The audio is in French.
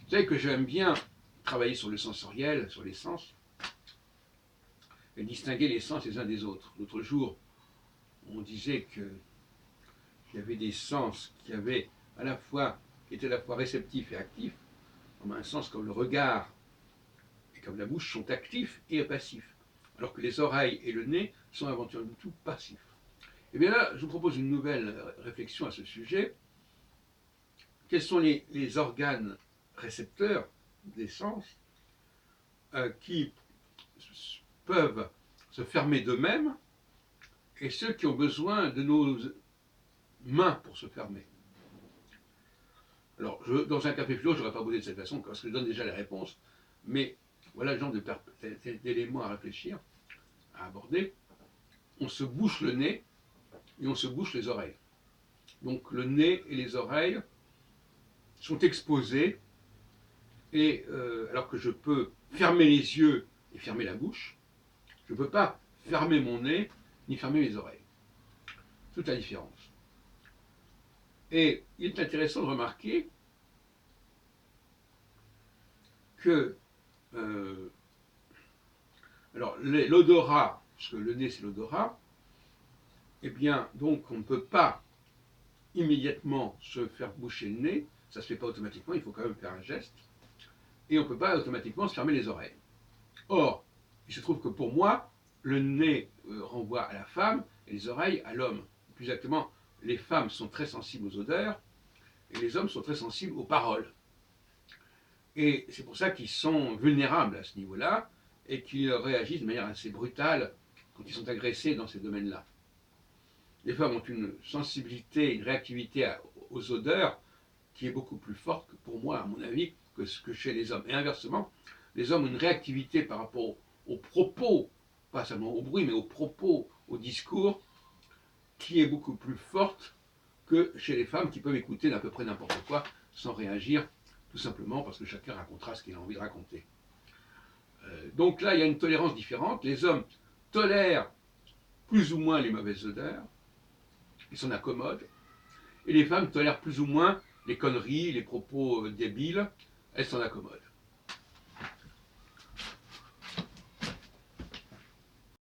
Vous savez que j'aime bien travailler sur le sensoriel, sur les sens, et distinguer les sens les uns des autres. L'autre jour, on disait qu'il y avait des sens qui étaient à la fois réceptifs et actifs, comme un sens comme le regard et comme la bouche sont actifs et passifs, alors que les oreilles et le nez sont avant tout passifs. Et bien là, je vous propose une nouvelle réflexion à ce sujet. Quels sont les organes récepteurs des sens qui peuvent se fermer d'eux-mêmes et ceux qui ont besoin de nos mains pour se fermer? Alors, dans un café philo, je n'aurais pas posé de cette façon parce que je donne déjà les réponses, mais voilà le genre d'éléments à réfléchir, à aborder. On se bouche le nez et on se bouche les oreilles. Donc le nez et les oreilles sont exposés, et alors que je peux fermer les yeux et fermer la bouche, je ne peux pas fermer mon nez ni fermer mes oreilles. Toute la différence. Et il est intéressant de remarquer que alors l'odorat, parce que le nez c'est l'odorat, eh bien donc on ne peut pas immédiatement se faire boucher le nez, ça ne se fait pas automatiquement, il faut quand même faire un geste, et on ne peut pas automatiquement se fermer les oreilles. Or, il se trouve que pour moi, le nez renvoie à la femme et les oreilles à l'homme. Plus exactement, les femmes sont très sensibles aux odeurs et les hommes sont très sensibles aux paroles. Et c'est pour ça qu'ils sont vulnérables à ce niveau-là et qu'ils réagissent de manière assez brutale quand ils sont agressés dans ces domaines-là. Les femmes ont une sensibilité, une réactivité aux odeurs qui est beaucoup plus forte, pour moi, à mon avis, que chez les hommes. Et inversement, les hommes ont une réactivité par rapport aux propos, pas seulement au bruit, mais aux propos, au discours, qui est beaucoup plus forte que chez les femmes qui peuvent écouter d'à peu près n'importe quoi sans réagir, tout simplement parce que chacun racontera ce qu'il a envie de raconter. Donc là, il y a une tolérance différente. Les hommes tolèrent plus ou moins les mauvaises odeurs, ils s'en accommodent, et les femmes tolèrent plus ou moins les conneries, les propos débiles, elles s'en accommodent.